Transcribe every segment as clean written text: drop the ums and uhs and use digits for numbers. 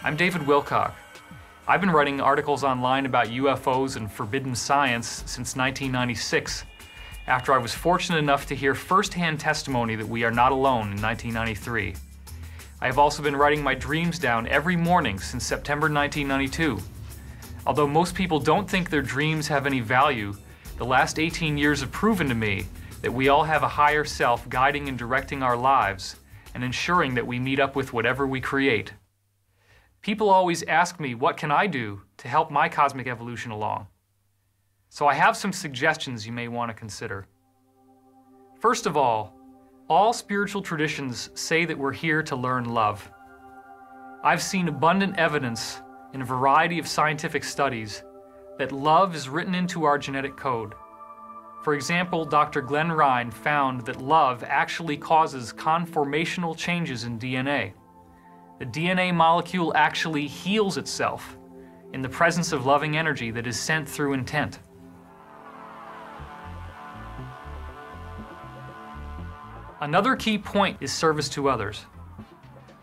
I'm David Wilcock. I've been writing articles online about UFOs and forbidden science since 1996, after I was fortunate enough to hear firsthand testimony that we are not alone in 1993. I have also been writing my dreams down every morning since September 1992. Although most people don't think their dreams have any value, the last 18 years have proven to me that we all have a higher self guiding and directing our lives and ensuring that we meet up with whatever we create. People always ask me, what can I do to help my cosmic evolution along? So I have some suggestions you may want to consider. First of all spiritual traditions say that we're here to learn love. I've seen abundant evidence in a variety of scientific studies that love is written into our genetic code. For example, Dr. Glenn Ryan found that love actually causes conformational changes in DNA. The DNA molecule actually heals itself in the presence of loving energy that is sent through intent. Another key point is service to others.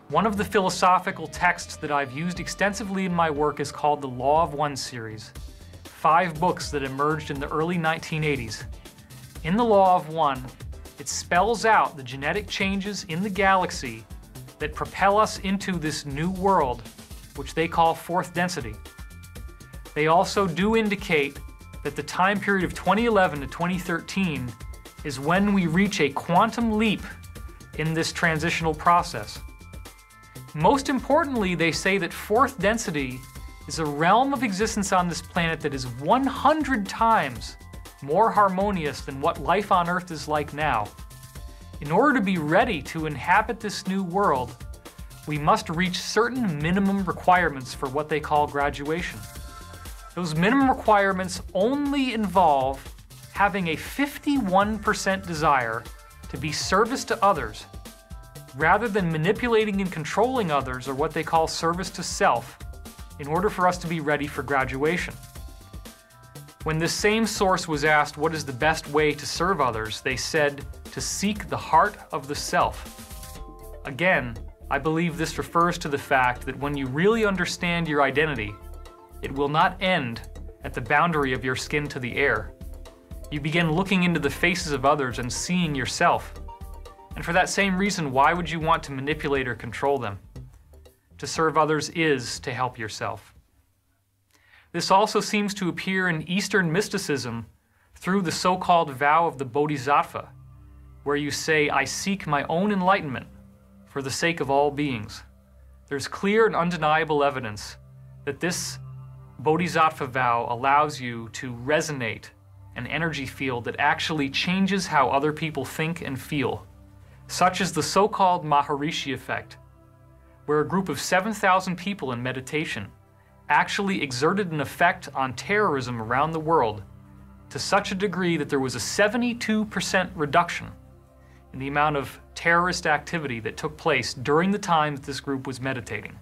One of the philosophical texts that I've used extensively in my work is called the Law of One series, 5 books that emerged in the early 1980s. In the Law of One, it spells out the genetic changes in the galaxy that propel us into this new world, which they call fourth density. They also do indicate that the time period of 2011 to 2013 is when we reach a quantum leap in this transitional process. Most importantly, they say that fourth density is a realm of existence on this planet that is 100 times more harmonious than what life on Earth is like now. In order to be ready to inhabit this new world, we must reach certain minimum requirements for what they call graduation. Those minimum requirements only involve having a 51% desire to be service to others, rather than manipulating and controlling others, or what they call service to self, in order for us to be ready for graduation. When this same source was asked what is the best way to serve others, they said to seek the heart of the self. Again, I believe this refers to the fact that when you really understand your identity, it will not end at the boundary of your skin to the air. You begin looking into the faces of others and seeing yourself. And for that same reason, why would you want to manipulate or control them? To serve others is to help yourself. This also seems to appear in Eastern mysticism through the so-called vow of the Bodhisattva, where you say, I seek my own enlightenment for the sake of all beings. There's clear and undeniable evidence that this Bodhisattva vow allows you to resonate an energy field that actually changes how other people think and feel, such as the so-called Maharishi effect, where a group of 7,000 people in meditation actually exerted an effect on terrorism around the world to such a degree that there was a 72% reduction in the amount of terrorist activity that took place during the time that this group was meditating.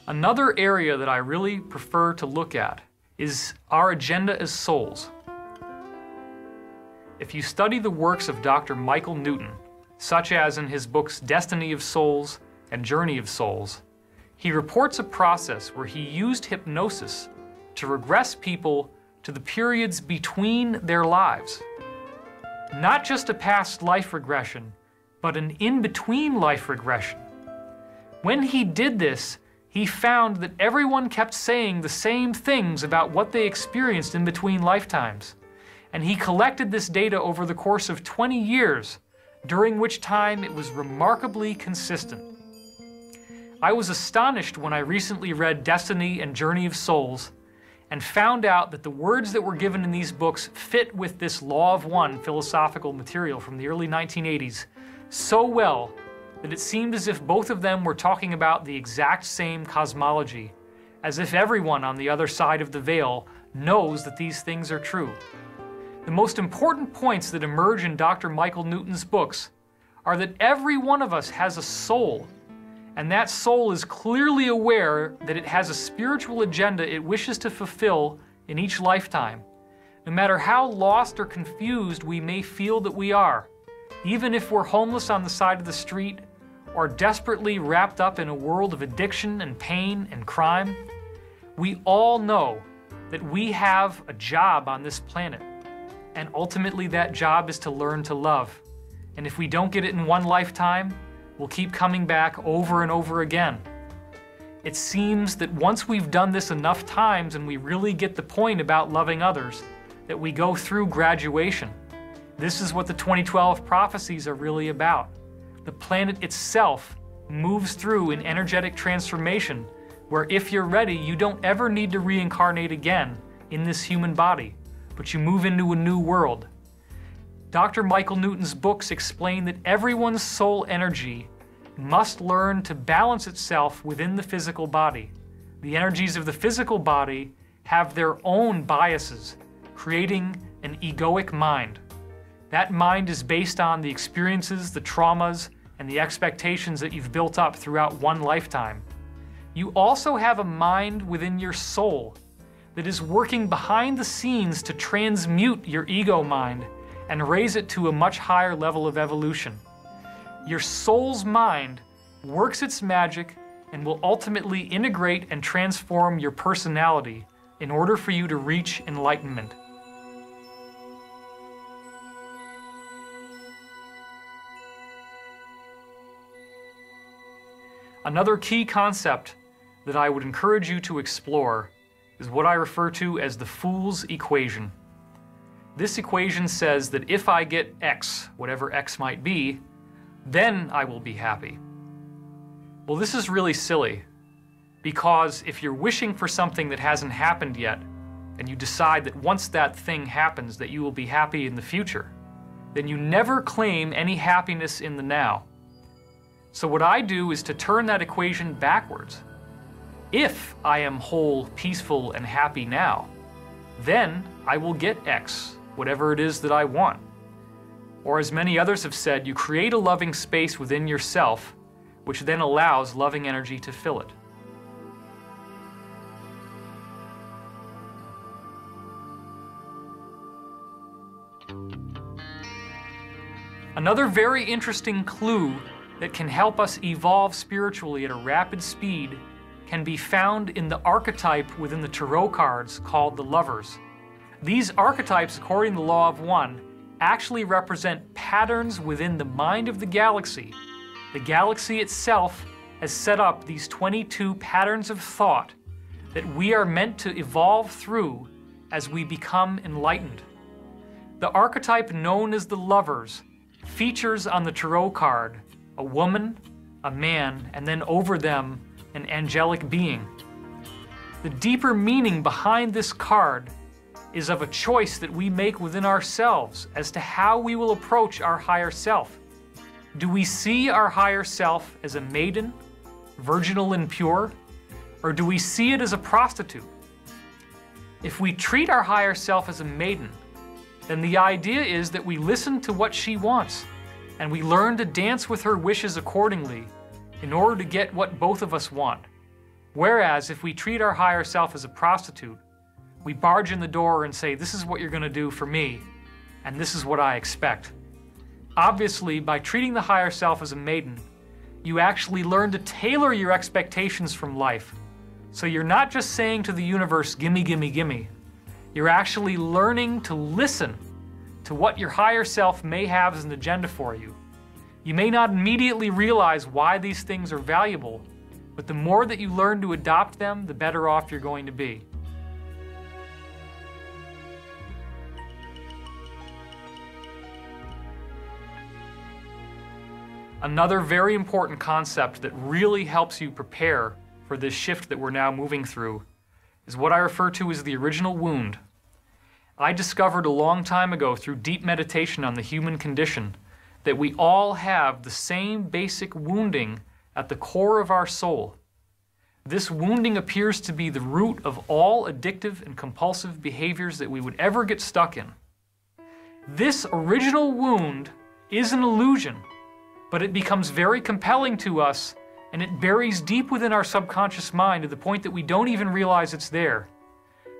Another area that I really prefer to look at is our agenda as souls. If you study the works of Dr. Michael Newton, such as in his books Destiny of Souls and Journey of Souls, he reports a process where he used hypnosis to regress people to the periods between their lives. Not just a past life regression, but an in-between life regression. When he did this, he found that everyone kept saying the same things about what they experienced in between lifetimes. And he collected this data over the course of 20 years, during which time it was remarkably consistent. I was astonished when I recently read Destiny and Journey of Souls and found out that the words that were given in these books fit with this Law of One philosophical material from the early 1980s so well that it seemed as if both of them were talking about the exact same cosmology, as if everyone on the other side of the veil knows that these things are true. The most important points that emerge in Dr. Michael Newton's books are that every one of us has a soul, and that soul is clearly aware that it has a spiritual agenda it wishes to fulfill in each lifetime. No matter how lost or confused we may feel that we are, even if we're homeless on the side of the street or desperately wrapped up in a world of addiction and pain and crime, we all know that we have a job on this planet. And ultimately that job is to learn to love. And if we don't get it in one lifetime, we'll keep coming back over and over again. It seems that once we've done this enough times and we really get the point about loving others, that we go through graduation. This is what the 2012 prophecies are really about. The planet itself moves through an energetic transformation where if you're ready, you don't ever need to reincarnate again in this human body, but you move into a new world. Dr. Michael Newton's books explain that everyone's soul energy must learn to balance itself within the physical body. The energies of the physical body have their own biases, creating an egoic mind. That mind is based on the experiences, the traumas, and the expectations that you've built up throughout one lifetime. You also have a mind within your soul that is working behind the scenes to transmute your ego mind and raise it to a much higher level of evolution. Your soul's mind works its magic and will ultimately integrate and transform your personality in order for you to reach enlightenment. Another key concept that I would encourage you to explore is what I refer to as the Fool's Equation. This equation says that if I get X, whatever X might be, then I will be happy. Well, this is really silly, because if you're wishing for something that hasn't happened yet, and you decide that once that thing happens that you will be happy in the future, then you never claim any happiness in the now. So what I do is to turn that equation backwards. If I am whole, peaceful, and happy now, then I will get X, whatever it is that I want. Or as many others have said, you create a loving space within yourself, which then allows loving energy to fill it. Another very interesting clue that can help us evolve spiritually at a rapid speed can be found in the archetype within the tarot cards called the Lovers. These archetypes, according to the Law of One, actually represent patterns within the mind of the galaxy. The galaxy itself has set up these 22 patterns of thought that we are meant to evolve through as we become enlightened. The archetype known as the Lovers features on the tarot card a woman, a man, and then over them an angelic being. The deeper meaning behind this card is of a choice that we make within ourselves as to how we will approach our higher self. Do we see our higher self as a maiden, virginal and pure, or do we see it as a prostitute? If we treat our higher self as a maiden, then the idea is that we listen to what she wants and we learn to dance with her wishes accordingly in order to get what both of us want. Whereas if we treat our higher self as a prostitute, we barge in the door and say, this is what you're going to do for me, and this is what I expect. Obviously, by treating the higher self as a maiden, you actually learn to tailor your expectations from life. So you're not just saying to the universe, gimme, gimme, gimme. You're actually learning to listen to what your higher self may have as an agenda for you. You may not immediately realize why these things are valuable, but the more that you learn to adopt them, the better off you're going to be. Another very important concept that really helps you prepare for this shift that we're now moving through is what I refer to as the original wound. I discovered a long time ago through deep meditation on the human condition that we all have the same basic wounding at the core of our soul. This wounding appears to be the root of all addictive and compulsive behaviors that we would ever get stuck in. This original wound is an illusion, but it becomes very compelling to us, and it buries deep within our subconscious mind to the point that we don't even realize it's there.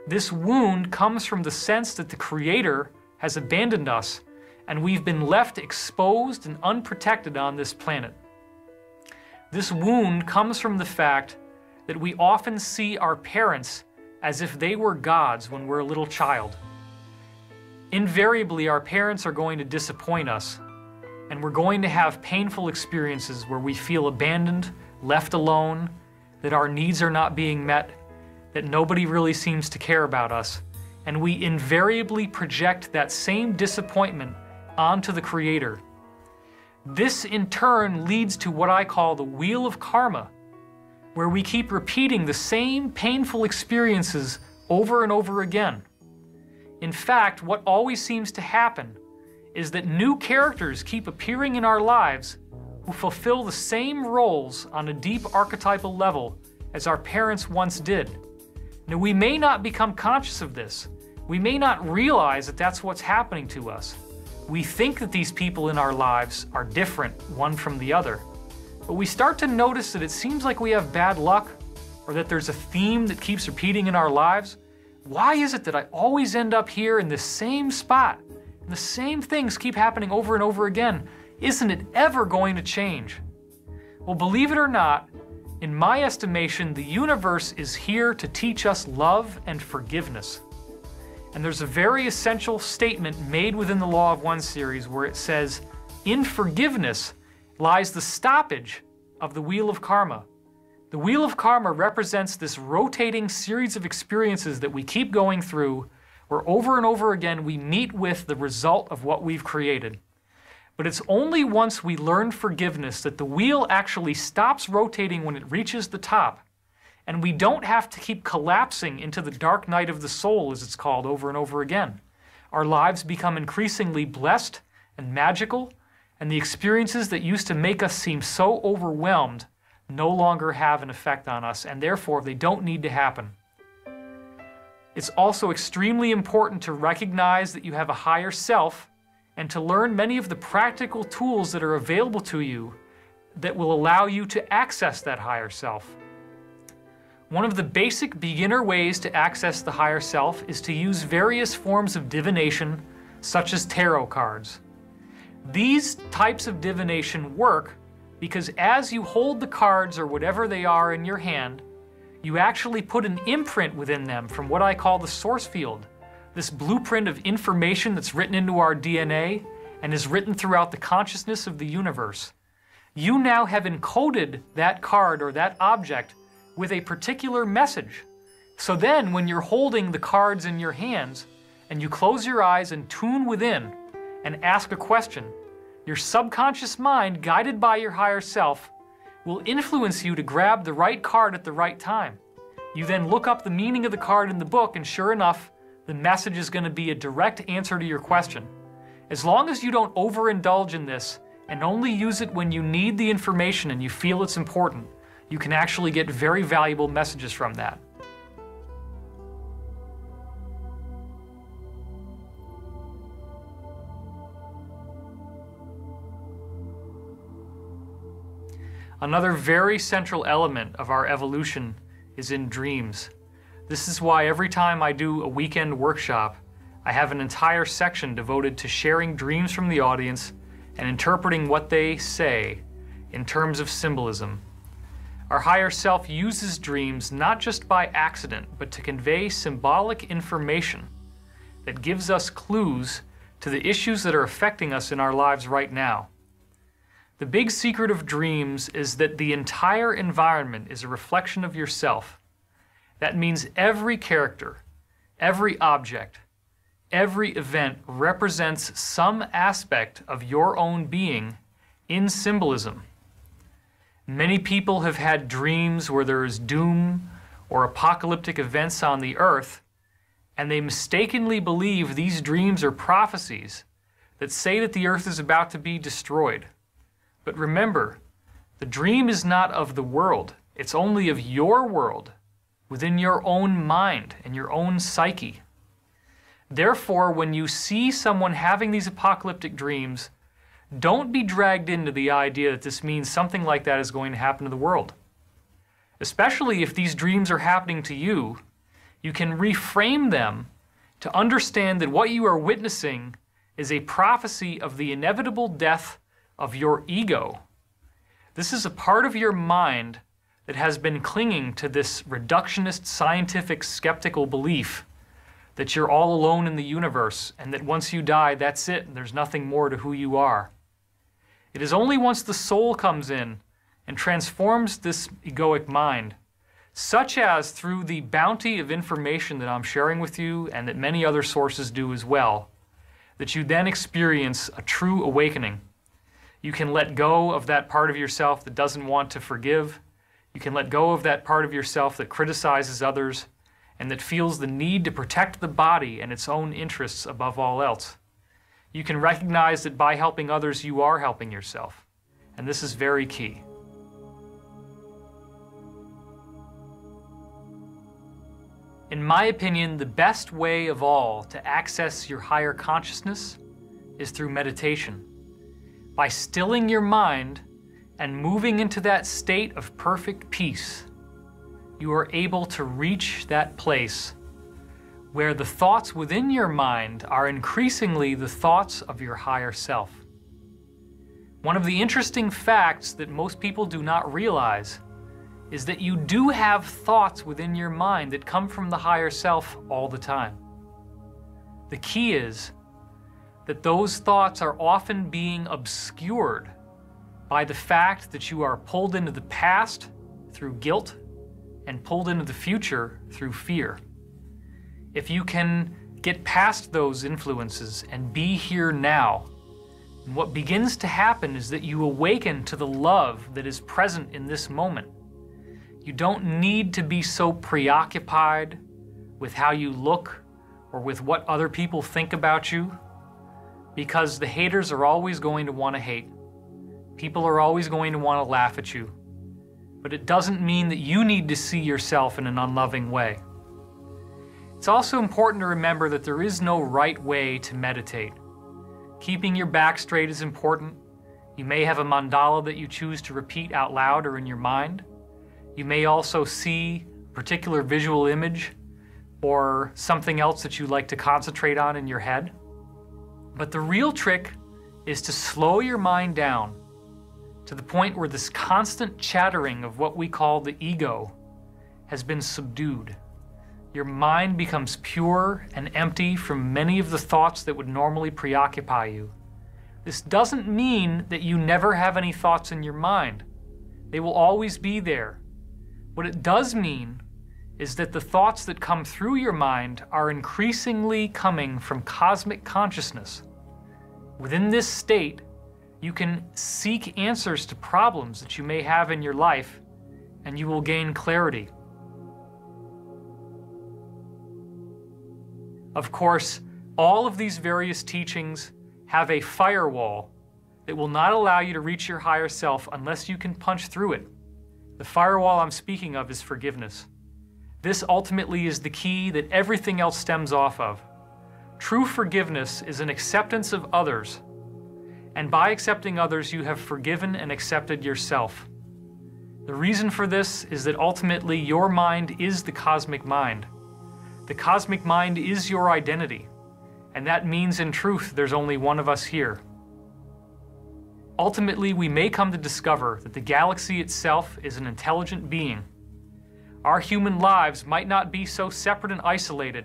This wound comes from the sense that the Creator has abandoned us and we've been left exposed and unprotected on this planet. This wound comes from the fact that we often see our parents as if they were gods when we're a little child. Invariably, our parents are going to disappoint us, and we're going to have painful experiences where we feel abandoned, left alone, that our needs are not being met, that nobody really seems to care about us, and we invariably project that same disappointment onto the Creator. This in turn leads to what I call the wheel of karma, where we keep repeating the same painful experiences over and over again. In fact, what always seems to happen is that new characters keep appearing in our lives who fulfill the same roles on a deep archetypal level as our parents once did. Now, we may not become conscious of this. We may not realize that that's what's happening to us. We think that these people in our lives are different one from the other. But we start to notice that it seems like we have bad luck, or that there's a theme that keeps repeating in our lives. Why is it that I always end up here in this same spot? And the same things keep happening over and over again. Isn't it ever going to change? Well, believe it or not, in my estimation, the universe is here to teach us love and forgiveness. And there's a very essential statement made within the Law of One series where it says, in forgiveness lies the stoppage of the wheel of karma. The wheel of karma represents this rotating series of experiences that we keep going through, where over and over again we meet with the result of what we've created. But it's only once we learn forgiveness that the wheel actually stops rotating when it reaches the top, and we don't have to keep collapsing into the dark night of the soul, as it's called, over and over again. Our lives become increasingly blessed and magical, and the experiences that used to make us seem so overwhelmed no longer have an effect on us, and therefore they don't need to happen. It's also extremely important to recognize that you have a higher self and to learn many of the practical tools that are available to you that will allow you to access that higher self. One of the basic beginner ways to access the higher self is to use various forms of divination, such as tarot cards. These types of divination work because as you hold the cards or whatever they are in your hand, you actually put an imprint within them from what I call the source field, this blueprint of information that's written into our DNA and is written throughout the consciousness of the universe. You now have encoded that card or that object with a particular message. So then when you're holding the cards in your hands and you close your eyes and tune within and ask a question, your subconscious mind, guided by your higher self, will influence you to grab the right card at the right time. You then look up the meaning of the card in the book, and sure enough, the message is going to be a direct answer to your question. As long as you don't overindulge in this and only use it when you need the information and you feel it's important, you can actually get very valuable messages from that. Another very central element of our evolution is in dreams. This is why every time I do a weekend workshop, I have an entire section devoted to sharing dreams from the audience and interpreting what they say in terms of symbolism. Our higher self uses dreams not just by accident, but to convey symbolic information that gives us clues to the issues that are affecting us in our lives right now. The big secret of dreams is that the entire environment is a reflection of yourself. That means every character, every object, every event represents some aspect of your own being in symbolism. Many people have had dreams where there is doom or apocalyptic events on the earth, and they mistakenly believe these dreams are prophecies that say that the earth is about to be destroyed. But remember, the dream is not of the world. It's only of your world, within your own mind and your own psyche. Therefore, when you see someone having these apocalyptic dreams, don't be dragged into the idea that this means something like that is going to happen to the world. Especially if these dreams are happening to you, You can reframe them to understand that what you are witnessing is a prophecy of the inevitable death of your ego. This is a part of your mind that has been clinging to this reductionist, scientific, skeptical belief that you're all alone in the universe and that once you die, that's it, and there's nothing more to who you are. It is only once the soul comes in and transforms this egoic mind, such as through the bounty of information that I'm sharing with you and that many other sources do as well, that you then experience a true awakening. You can let go of that part of yourself that doesn't want to forgive. You can let go of that part of yourself that criticizes others and that feels the need to protect the body and its own interests above all else. You can recognize that by helping others, you are helping yourself. And this is very key. In my opinion, the best way of all to access your higher consciousness is through meditation. By stilling your mind and moving into that state of perfect peace, you are able to reach that place where the thoughts within your mind are increasingly the thoughts of your higher self. One of the interesting facts that most people do not realize is that you do have thoughts within your mind that come from the higher self all the time. The key is that those thoughts are often being obscured by the fact that you are pulled into the past through guilt and pulled into the future through fear. If you can get past those influences and be here now, what begins to happen is that you awaken to the love that is present in this moment. You don't need to be so preoccupied with how you look or with what other people think about you, because the haters are always going to want to hate. People are always going to want to laugh at you. But it doesn't mean that you need to see yourself in an unloving way. It's also important to remember that there is no right way to meditate. Keeping your back straight is important. You may have a mandala that you choose to repeat out loud or in your mind. You may also see a particular visual image or something else that you like to concentrate on in your head. But the real trick is to slow your mind down to the point where this constant chattering of what we call the ego has been subdued. Your mind becomes pure and empty from many of the thoughts that would normally preoccupy you. This doesn't mean that you never have any thoughts in your mind. They will always be there. What it does mean is that the thoughts that come through your mind are increasingly coming from cosmic consciousness. Within this state, you can seek answers to problems that you may have in your life, and you will gain clarity. Of course, all of these various teachings have a firewall that will not allow you to reach your higher self unless you can punch through it. The firewall I'm speaking of is forgiveness. This ultimately is the key that everything else stems off of. True forgiveness is an acceptance of others, and by accepting others, you have forgiven and accepted yourself. The reason for this is that ultimately your mind is the cosmic mind. The cosmic mind is your identity, and that means in truth there's only one of us here. Ultimately, we may come to discover that the galaxy itself is an intelligent being. Our human lives might not be so separate and isolated.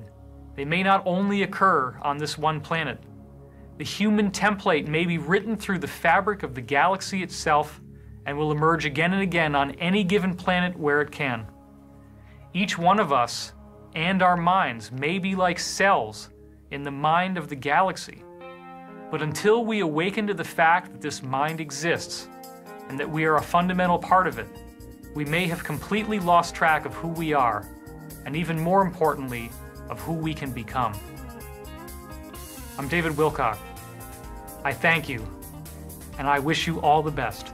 They may not only occur on this one planet. The human template may be written through the fabric of the galaxy itself and will emerge again and again on any given planet where it can. Each one of us and our minds may be like cells in the mind of the galaxy. But until we awaken to the fact that this mind exists and that we are a fundamental part of it, we may have completely lost track of who we are, and even more importantly, of who we can become. I'm David Wilcock. I thank you, and I wish you all the best.